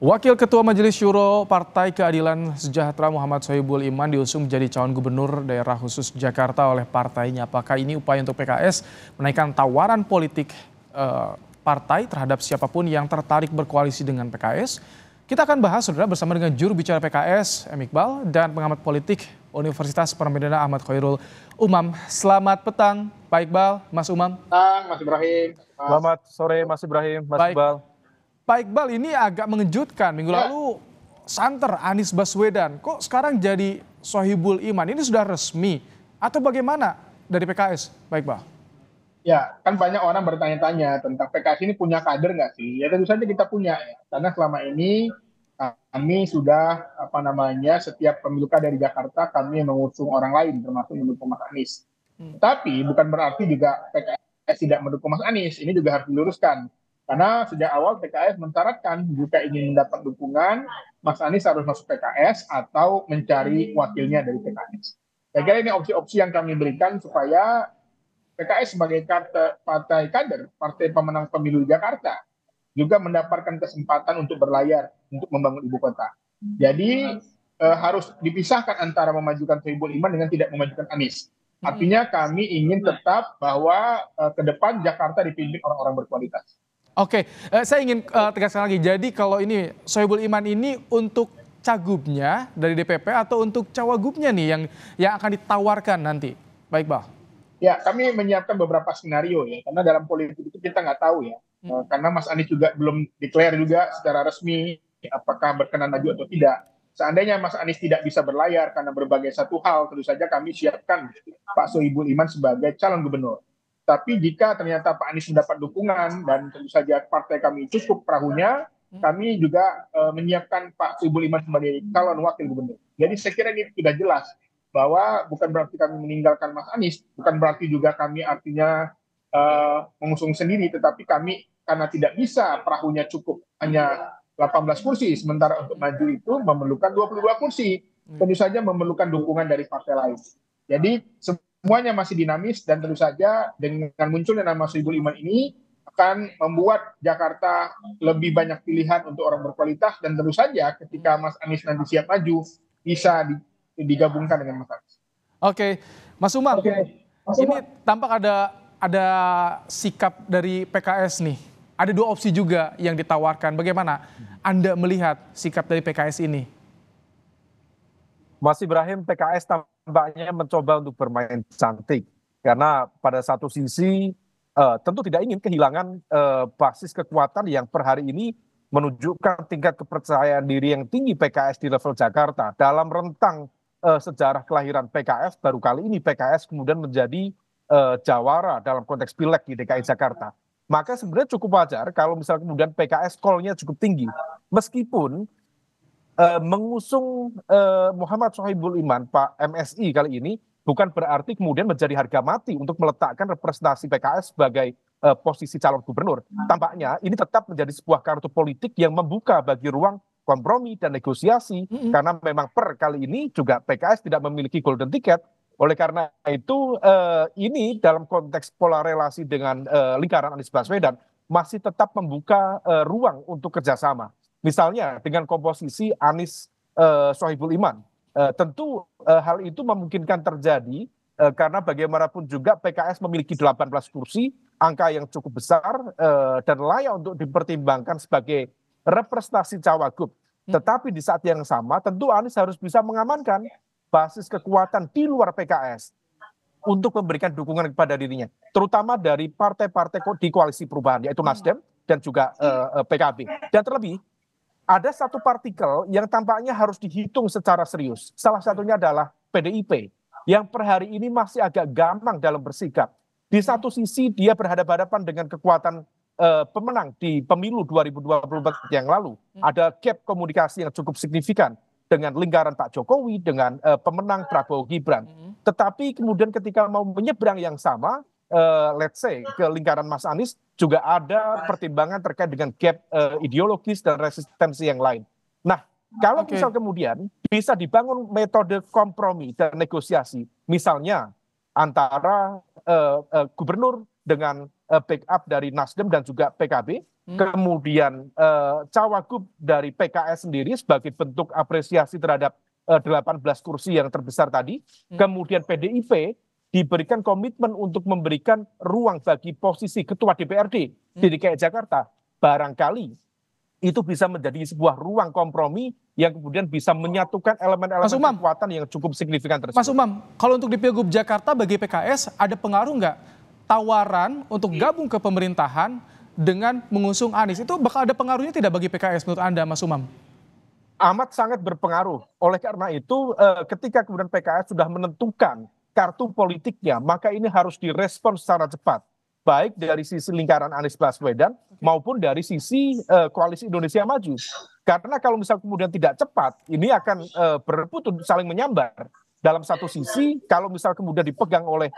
Wakil Ketua Majelis Syuro Partai Keadilan Sejahtera Muhammad Sohibul Iman diusung menjadi calon gubernur daerah khusus Jakarta oleh partainya. Apakah ini upaya untuk PKS menaikkan tawaran politik partai terhadap siapapun yang tertarik berkoalisi dengan PKS? Kita akan bahas saudara bersama dengan juru bicara PKS M. Iqbal dan pengamat politik Universitas Paramadina Ahmad Khairul Umam. Selamat petang Pak Iqbal, Mas Umam. Mas Ibrahim. Selamat sore Mas Ibrahim, Mas Baik. Iqbal. Pak Iqbal, ini agak mengejutkan. Minggu lalu santer Anies Baswedan, kok sekarang jadi Sohibul Iman? Ini sudah resmi atau bagaimana dari PKS, Pak Iqbal? Ya, kan banyak orang bertanya-tanya tentang PKS ini punya kader nggak sih? Ya tentu saja kita punya, ya. Karena selama ini kami sudah setiap pemilu dari Jakarta kami mengusung orang lain termasuk mendukung Mas Anies. Tapi bukan berarti juga PKS tidak mendukung Mas Anies. Ini juga harus diluruskan. Karena sejak awal PKS mensyaratkan jika ingin mendapat dukungan, Mas Anies harus masuk PKS atau mencari wakilnya dari PKS. Saya kira ini opsi-opsi yang kami berikan supaya PKS sebagai partai kader, partai pemenang pemilu Jakarta, juga mendapatkan kesempatan untuk berlayar, untuk membangun ibu kota. Jadi harus dipisahkan antara memajukan Sohibul Iman dengan tidak memajukan Anies. Artinya kami ingin tetap bahwa ke depan Jakarta dipimpin orang-orang berkualitas. Oke, saya ingin tegaskan lagi. Jadi kalau ini Sohibul Iman ini untuk cagubnya dari DPP atau untuk cawagupnya nih yang akan ditawarkan nanti, Baik, Bang? Ya, kami menyiapkan beberapa skenario ya, karena dalam politik itu kita nggak tahu ya, karena Mas Anies juga belum declare juga secara resmi apakah berkenan maju atau tidak. Seandainya Mas Anies tidak bisa berlayar karena berbagai satu hal, tentu saja kami siapkan Pak Sohibul Iman sebagai calon gubernur. Tapi jika ternyata Pak Anies mendapat dukungan dan tentu saja partai kami cukup perahunya, kami juga menyiapkan Pak Sohibul Iman sebagai calon wakil gubernur. Jadi saya kira ini sudah jelas bahwa bukan berarti kami meninggalkan Mas Anies, bukan berarti juga kami artinya mengusung sendiri, tetapi kami karena tidak bisa perahunya cukup hanya 18 kursi, sementara untuk maju itu memerlukan 22 kursi. Tentu saja memerlukan dukungan dari partai lain. Jadi semuanya masih dinamis dan tentu saja dengan munculnya nama Sohibul Iman ini akan membuat Jakarta lebih banyak pilihan untuk orang berkualitas dan tentu saja ketika Mas Anies nanti siap maju bisa digabungkan dengan Mas Anies. Oke, Mas Umam. Ini tampak ada sikap dari PKS nih. Ada dua opsi juga yang ditawarkan. Bagaimana Anda melihat sikap dari PKS ini? Mas Ibrahim, PKS tampaknya mencoba untuk bermain cantik. Karena pada satu sisi tentu tidak ingin kehilangan basis kekuatan yang per hari ini menunjukkan tingkat kepercayaan diri yang tinggi PKS di level Jakarta. Dalam rentang sejarah kelahiran PKS, baru kali ini PKS kemudian menjadi jawara dalam konteks pileg di DKI Jakarta. Maka sebenarnya cukup wajar kalau misalnya kemudian PKS call-nya cukup tinggi. Meskipun mengusung Muhammad Sohibul Iman, Pak MSI kali ini, bukan berarti kemudian menjadi harga mati untuk meletakkan representasi PKS sebagai posisi calon gubernur. Tampaknya ini tetap menjadi sebuah kartu politik yang membuka bagi ruang kompromi dan negosiasi, karena memang per kali ini juga PKS tidak memiliki golden ticket. Oleh karena itu ini dalam konteks pola relasi dengan lingkaran Anies Baswedan masih tetap membuka ruang untuk kerjasama. Misalnya dengan komposisi Anies Sohibul Iman, tentu hal itu memungkinkan terjadi karena bagaimanapun juga PKS memiliki 18 kursi, angka yang cukup besar dan layak untuk dipertimbangkan sebagai representasi cawagup. Tetapi di saat yang sama tentu Anies harus bisa mengamankan basis kekuatan di luar PKS untuk memberikan dukungan kepada dirinya, terutama dari partai-partai di koalisi perubahan, yaitu Nasdem dan juga PKB. Dan terlebih, ada satu partikel yang tampaknya harus dihitung secara serius. Salah satunya adalah PDIP, yang per hari ini masih agak gampang dalam bersikap. Di satu sisi dia berhadapan-hadapan dengan kekuatan pemenang di pemilu 2024 yang lalu. Ada gap komunikasi yang cukup signifikan dengan lingkaran Pak Jokowi, dengan pemenang Prabowo Gibran. Tetapi kemudian ketika mau menyeberang yang sama, let's say ke lingkaran Mas Anies, juga ada pertimbangan terkait dengan gap ideologis dan resistensi yang lain. Nah, kalau misal kemudian bisa dibangun metode kompromi dan negosiasi, misalnya antara gubernur dengan backup dari Nasdem dan juga PKB. Kemudian cawagup dari PKS sendiri sebagai bentuk apresiasi terhadap 18 kursi yang terbesar tadi. Kemudian PDIP diberikan komitmen untuk memberikan ruang bagi posisi ketua DPRD di DKI Jakarta. Barangkali itu bisa menjadi sebuah ruang kompromi yang kemudian bisa menyatukan elemen-elemen kekuatan yang cukup signifikan tersebut. Mas Umam, kalau untuk di Pilgub Jakarta bagi PKS ada pengaruh nggak tawaran untuk gabung ke pemerintahan dengan mengusung Anies? Itu bakal ada pengaruhnya tidak bagi PKS menurut Anda, Mas Umam? Amat sangat berpengaruh. Oleh karena itu, ketika kemudian PKS sudah menentukan kartu politiknya, maka ini harus direspon secara cepat. Baik dari sisi lingkaran Anies Baswedan maupun dari sisi Koalisi Indonesia Maju. Karena kalau misal kemudian tidak cepat, ini akan berebut untuk saling menyambar. Dalam satu sisi, kalau misal kemudian dipegang oleh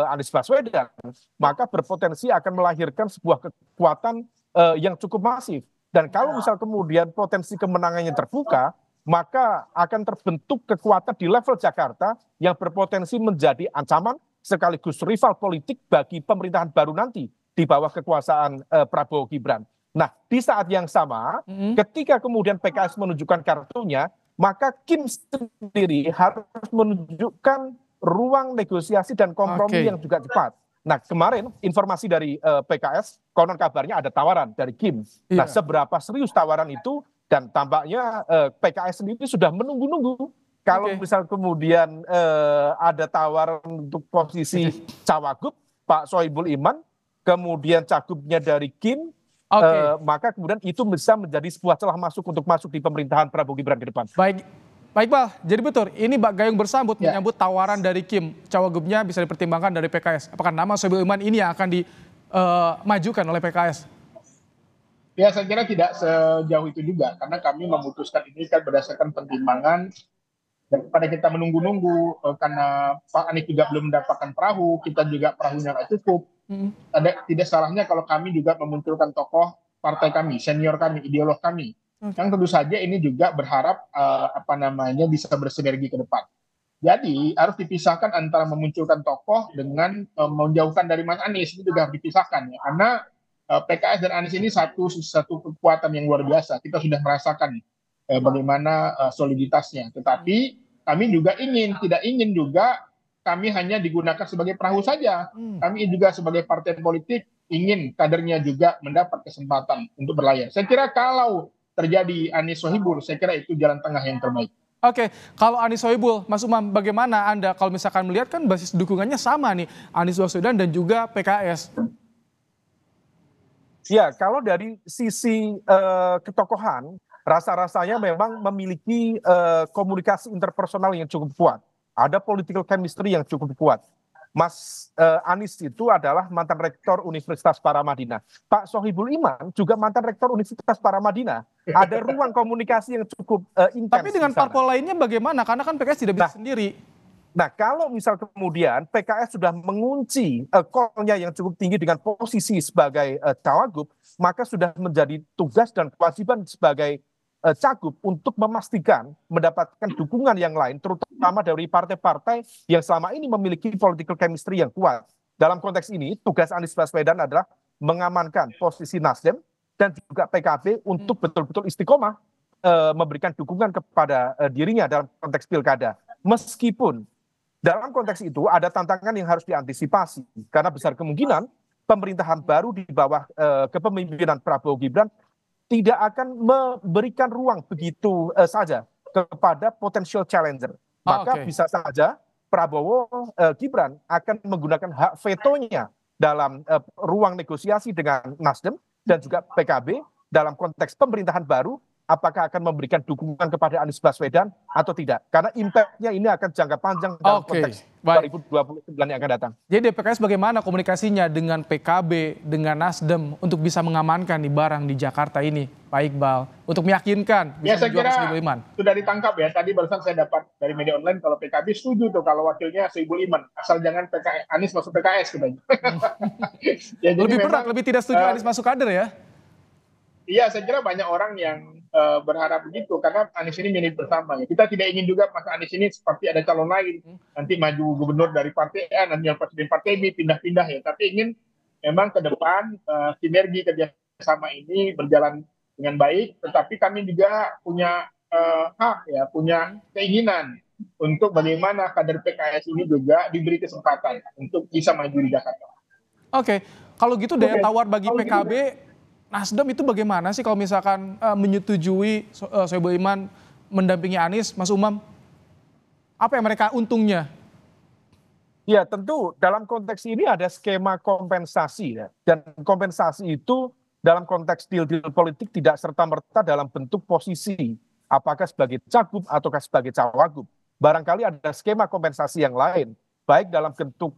Anies Baswedan, maka berpotensi akan melahirkan sebuah kekuatan yang cukup masif. Dan kalau misal kemudian potensi kemenangannya terbuka, maka akan terbentuk kekuatan di level Jakarta yang berpotensi menjadi ancaman sekaligus rival politik bagi pemerintahan baru nanti di bawah kekuasaan Prabowo Gibran. Nah, di saat yang sama, ketika kemudian PKS menunjukkan kartunya, maka Kim sendiri harus menunjukkan ruang negosiasi dan kompromi yang juga cepat. Nah, kemarin informasi dari PKS, konon kabarnya ada tawaran dari Kim. Nah, seberapa serius tawaran itu? Dan tampaknya PKS sendiri sudah menunggu-nunggu. Kalau misal kemudian ada tawaran untuk posisi cawagup, Pak Sohibul Iman, kemudian cagupnya dari Kim, maka kemudian itu bisa menjadi sebuah celah masuk untuk masuk di pemerintahan Prabowo Gibran ke depan. Baik, Bang. Jadi betul, ini Mbak Gayung bersambut menyambut tawaran dari Kim. Cawagupnya bisa dipertimbangkan dari PKS. Apakah nama Sohibul Iman ini yang akan dimajukan oleh PKS? Ya, saya kira tidak sejauh itu juga, karena kami memutuskan ini kan berdasarkan pertimbangan daripada kita menunggu-nunggu, karena Pak Anies juga belum mendapatkan perahu, kita juga perahunya nggak cukup. Tidak salahnya kalau kami juga memunculkan tokoh partai kami, senior kami, ideolog kami, yang tentu saja ini juga berharap bisa bersinergi ke depan. Jadi harus dipisahkan antara memunculkan tokoh dengan menjauhkan dari Mas Anies, itu juga harus dipisahkan ya, karena PKS dan Anies ini satu kekuatan yang luar biasa. Kita sudah merasakan bagaimana soliditasnya. Tetapi kami juga tidak ingin juga kami hanya digunakan sebagai perahu saja. Kami juga sebagai partai politik ingin kadernya juga mendapat kesempatan untuk berlayar. Saya kira kalau terjadi Anies Sohibul, saya kira itu jalan tengah yang terbaik. Oke, kalau Anies Sohibul, Mas Umam, bagaimana Anda kalau misalkan melihat kan basis dukungannya sama nih, Anies Baswedan dan juga PKS? Ya, kalau dari sisi ketokohan, rasa-rasanya memang memiliki komunikasi interpersonal yang cukup kuat. Ada political chemistry yang cukup kuat. Mas Anies itu adalah mantan rektor Universitas Paramadina. Pak Sohibul Iman juga mantan rektor Universitas Paramadina. Ada ruang komunikasi yang cukup intens. Tapi dengan parpol lainnya bagaimana? Karena kan PKS tidak bisa sendiri. Nah, kalau misal kemudian PKS sudah mengunci call-nya yang cukup tinggi dengan posisi sebagai cawagup, maka sudah menjadi tugas dan kewajiban sebagai cagup untuk memastikan mendapatkan dukungan yang lain, terutama dari partai-partai yang selama ini memiliki political chemistry yang kuat. Dalam konteks ini, tugas Anies Baswedan adalah mengamankan posisi Nasdem dan juga PKB untuk betul-betul istiqomah memberikan dukungan kepada dirinya dalam konteks pilkada. Meskipun dalam konteks itu ada tantangan yang harus diantisipasi karena besar kemungkinan pemerintahan baru di bawah kepemimpinan Prabowo Gibran tidak akan memberikan ruang begitu saja kepada potential challenger. Maka bisa saja Prabowo Gibran akan menggunakan hak vetonya dalam ruang negosiasi dengan Nasdem dan juga PKB dalam konteks pemerintahan baru. Apakah akan memberikan dukungan kepada Anies Baswedan atau tidak? Karena impact-nya ini akan jangka panjang dalam konteks 2029 yang akan datang. Jadi PKS bagaimana komunikasinya dengan PKB, dengan Nasdem untuk bisa mengamankan di barang di Jakarta ini, Pak Iqbal, untuk meyakinkan bisa menjual Sohibul Iman? Sudah ditangkap ya. Tadi barusan saya dapat dari media online kalau PKB setuju tuh kalau wakilnya Sohibul Iman, asal jangan PKS, Anies masuk PKS katanya. Ya, lebih berat, lebih tidak setuju Anies masuk kader ya? Iya, saya kira banyak orang yang berharap begitu karena Anies ini milik bersama ya. Kita tidak ingin juga Mas Anies ini seperti ada calon lain nanti maju gubernur dari partai A, nanti yang presiden partai B pindah-pindah ya. Tapi ingin memang ke depan sinergi kerjasama ini berjalan dengan baik, tetapi kami juga punya hak ya, punya keinginan untuk bagaimana kader PKS ini juga diberi kesempatan untuk bisa maju di Jakarta. Oke, kalau gitu daya tawar bagi Kalau PKB, Nasdem itu bagaimana sih kalau misalkan menyetujui Sohibul Iman mendampingi Anies, Mas Umam? Apa yang mereka untungnya? Ya tentu dalam konteks ini ada skema kompensasi ya. Dan kompensasi itu dalam konteks deal-deal politik tidak serta-merta dalam bentuk posisi. Apakah sebagai cagup ataukah sebagai cawagup. Barangkali ada skema kompensasi yang lain. Baik dalam bentuk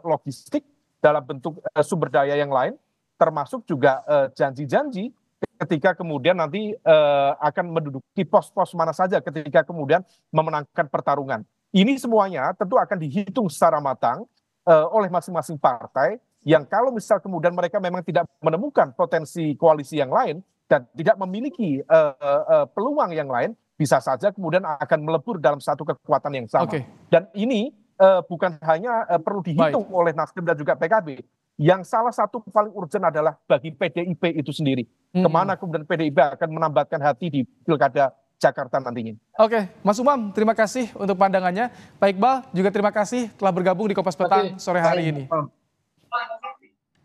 logistik, dalam bentuk sumber daya yang lain. Termasuk juga janji-janji ketika kemudian nanti akan menduduki pos-pos mana saja ketika kemudian memenangkan pertarungan. Ini semuanya tentu akan dihitung secara matang oleh masing-masing partai yang kalau misal kemudian mereka memang tidak menemukan potensi koalisi yang lain dan tidak memiliki peluang yang lain, bisa saja kemudian akan melebur dalam satu kekuatan yang sama. Oke. Dan ini bukan hanya perlu dihitung oleh Nasdem dan juga PKB. Yang salah satu paling urgent adalah bagi PDIP itu sendiri. Kemana kemudian PDIP akan menambatkan hati di Pilkada Jakarta nantinya. Oke, Mas Umam, terima kasih untuk pandangannya. Pak Iqbal juga terima kasih telah bergabung di Kompas Petang sore hari ini.